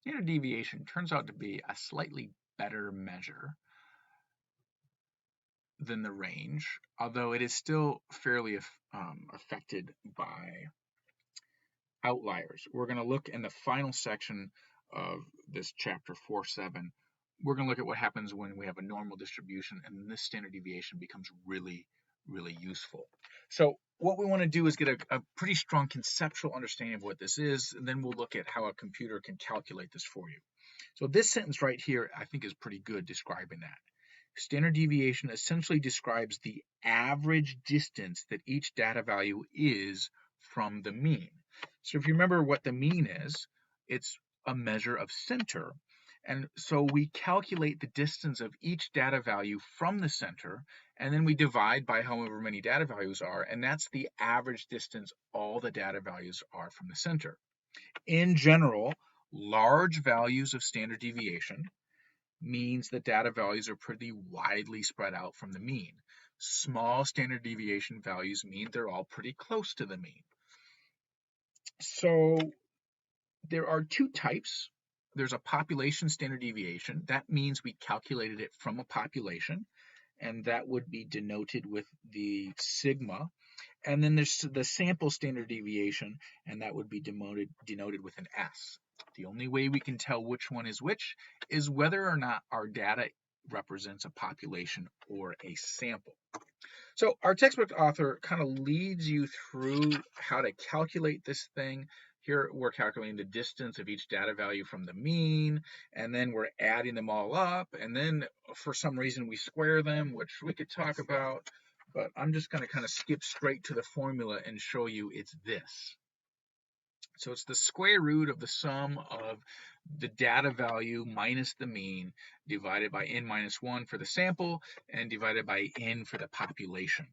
Standard deviation turns out to be a slightly better measure than the range, although it is still fairly affected by outliers. We're going to look in the final section of this chapter 4.7. We're going to look at what happens when we have a normal distribution, and this standard deviation becomes really, really useful. So what we want to do is get a pretty strong conceptual understanding of what this is, and then we'll look at how a computer can calculate this for you. So this sentence right here, I think, is pretty good describing that. Standard deviation essentially describes the average distance that each data value is from the mean. So if you remember what the mean is, it's a measure of center. And so we calculate the distance of each data value from the center, and then we divide by however many data values are, and that's the average distance all the data values are from the center. In general, large values of standard deviation means that data values are pretty widely spread out from the mean. Small standard deviation values mean they're all pretty close to the mean. So there are two types. There's a population standard deviation. That means we calculated it from a population, and that would be denoted with the sigma. And then there's the sample standard deviation, and that would be denoted with an S. The only way we can tell which one is which is whether or not our data represents a population or a sample. So our textbook author kind of leads you through how to calculate this thing. Here we're calculating the distance of each data value from the mean, and then we're adding them all up, and then for some reason we square them, which we could talk about, but I'm just going to kind of skip straight to the formula and show you it's this. So it's the square root of the sum of the data value minus the mean divided by n minus 1 for the sample and divided by n for the population.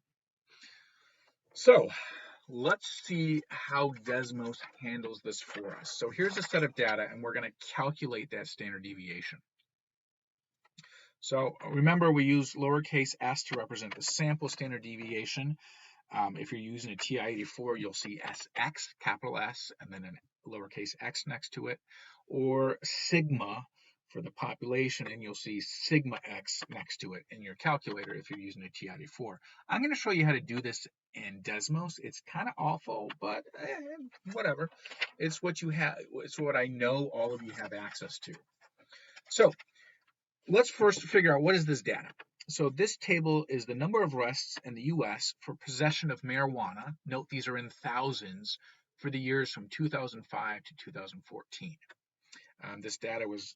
So let's see how Desmos handles this for us. So here's a set of data, and we're going to calculate that standard deviation. So remember, we use lowercase s to represent the sample standard deviation. If you're using a TI-84, you'll see SX, capital S, and then a lowercase x next to it, or sigma for the population, and you'll see sigma x next to it in your calculator if you're using a TI-84. I'm going to show you how to do this in Desmos. It's kind of awful, but whatever. It's what you have. It's what I know all of you have access to. So let's first figure out what is this data. So this table is the number of arrests in the US for possession of marijuana. Note these are in thousands for the years from 2005 to 2014. This data was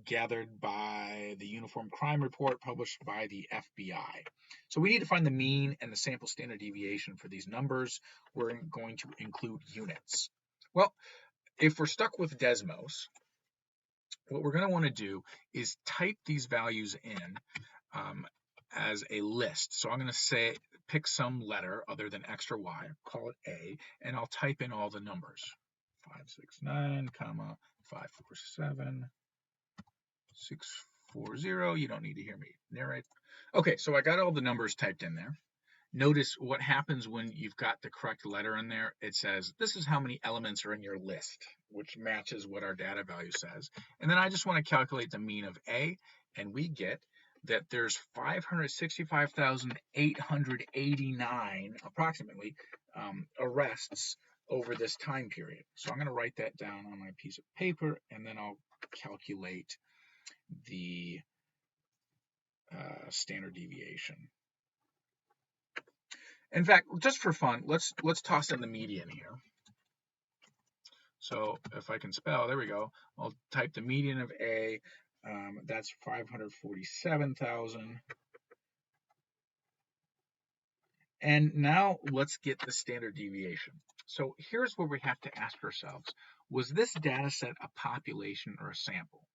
gathered by the Uniform Crime Report published by the FBI. So we need to find the mean and the sample standard deviation for these numbers. We're going to include units. Well, if we're stuck with Desmos, what we're going to want to do is type these values in as a list. So I'm going to say pick some letter other than X or Y, call it A, and I'll type in all the numbers. 569, comma 547, 640. You don't need to hear me narrate. Okay, so I got all the numbers typed in there. Notice what happens when you've got the correct letter in there. It says, this is how many elements are in your list, which matches what our data value says. And then I just want to calculate the mean of A, and we get that there's 565,889 approximately arrests over this time period. So I'm going to write that down on my piece of paper, and then I'll calculate the standard deviation. In fact, just for fun, let's toss in the median here. So if I can spell, there we go. I'll type the median of A. That's 547,000. And now let's get the standard deviation. So here's where we have to ask ourselves, was this data set a population or a sample?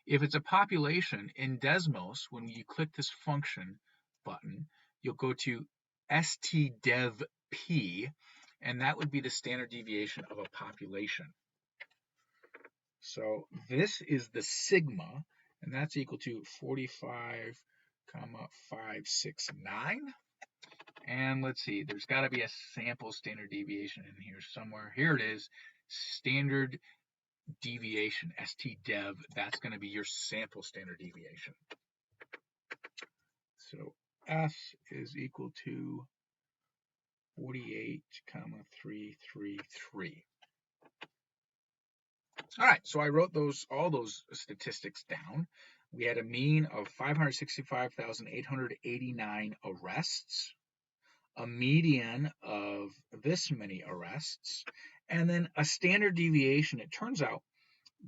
If it's a population, in Desmos, when you click this function button, you'll go to stdevp, and that would be the standard deviation of a population. So this is the sigma, and that's equal to 45,569. And let's see, there's got to be a sample standard deviation in here somewhere. Here it is, standard deviation, ST-dev, that's going to be your sample standard deviation. So S is equal to 48,333. All right, so I wrote all those statistics down. We had a mean of 565,889 arrests, a median of this many arrests, and then a standard deviation. It turns out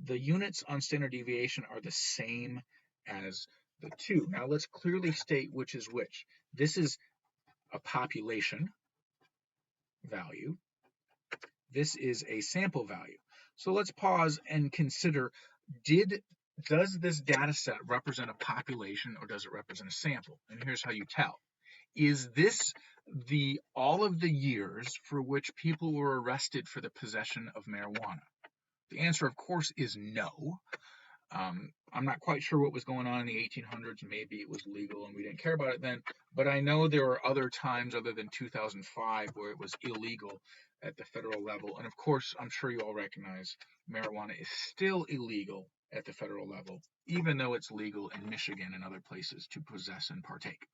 the units on standard deviation are the same as the two. Now let's clearly state which is which. This is a population value. This is a sample value. So let's pause and consider, does this data set represent a population or does it represent a sample? And here's how you tell. Is this all of the years for which people were arrested for the possession of marijuana? The answer, of course, is no. I'm not quite sure what was going on in the 1800s. Maybe it was legal and we didn't care about it then, but I know there were other times other than 2005 where it was illegal at the federal level. And of course, I'm sure you all recognize marijuana is still illegal at the federal level, even though it's legal in Michigan and other places to possess and partake.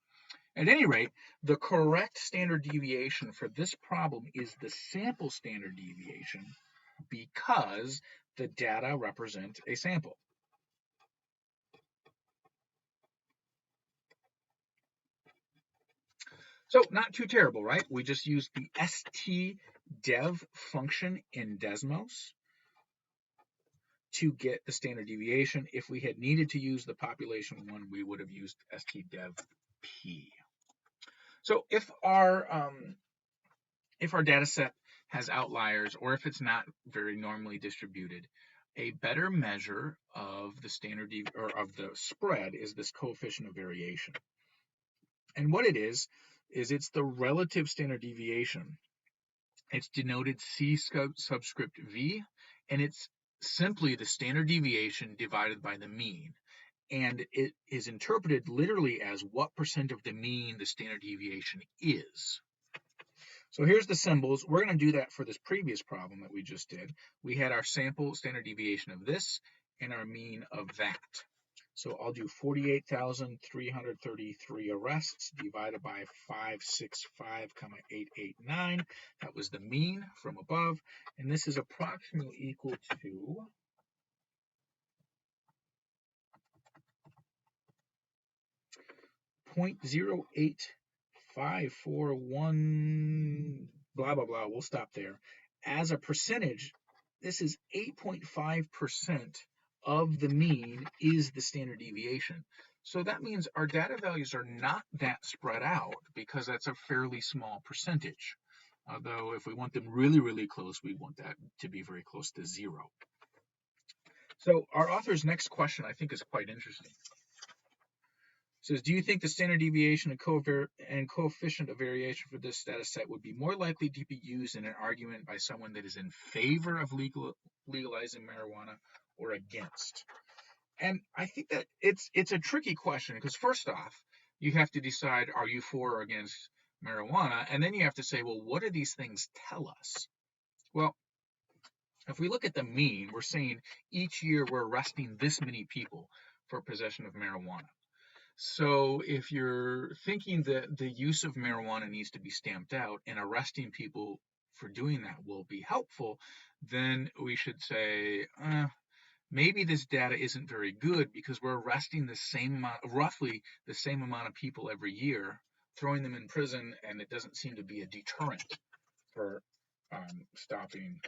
At any rate, the correct standard deviation for this problem is the sample standard deviation because the data represent a sample. So not too terrible, right? We just used the ST-dev function in Desmos to get the standard deviation. If we had needed to use the population one, we would have used ST-dev-p. So if our data set has outliers or if it's not very normally distributed, a better measure of the standard or of the spread is this coefficient of variation. And what it is it's the relative standard deviation. It's denoted C subscript V, and it's simply the standard deviation divided by the mean. And it is interpreted literally as what percent of the mean the standard deviation is. So here's the symbols. We're going to do that for this previous problem that we just did. We had our sample standard deviation of this and our mean of that. So I'll do 48,333 arrests divided by 565,889. That was the mean from above. And this is approximately equal to 0.08541, blah, blah, blah. We'll stop there. As a percentage, this is 8.5% of the mean is the standard deviation. So that means our data values are not that spread out because that's a fairly small percentage. Although if we want them really, really close, we want that to be very close to 0. So our author's next question I think is quite interesting. It says, do you think the standard deviation and coefficient of variation for this data set would be more likely to be used in an argument by someone that is in favor of legalizing marijuana or against? And I think that it's a tricky question because first off, you have to decide, are you for or against marijuana? And then you have to say, well, what do these things tell us? Well, if we look at the mean, we're saying each year we're arresting this many people for possession of marijuana. So if you're thinking that the use of marijuana needs to be stamped out and arresting people for doing that will be helpful, then we should say, maybe this data isn't very good because we're arresting roughly the same amount of people every year, throwing them in prison, and it doesn't seem to be a deterrent for stopping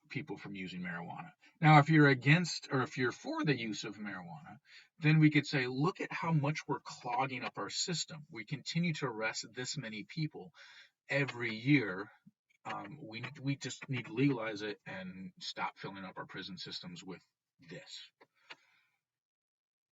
people from using marijuana. Now, if you're against or if you're for the use of marijuana, then we could say, look at how much we're clogging up our system. We continue to arrest this many people every year. We just need to legalize it and stop filling up our prison systems with this.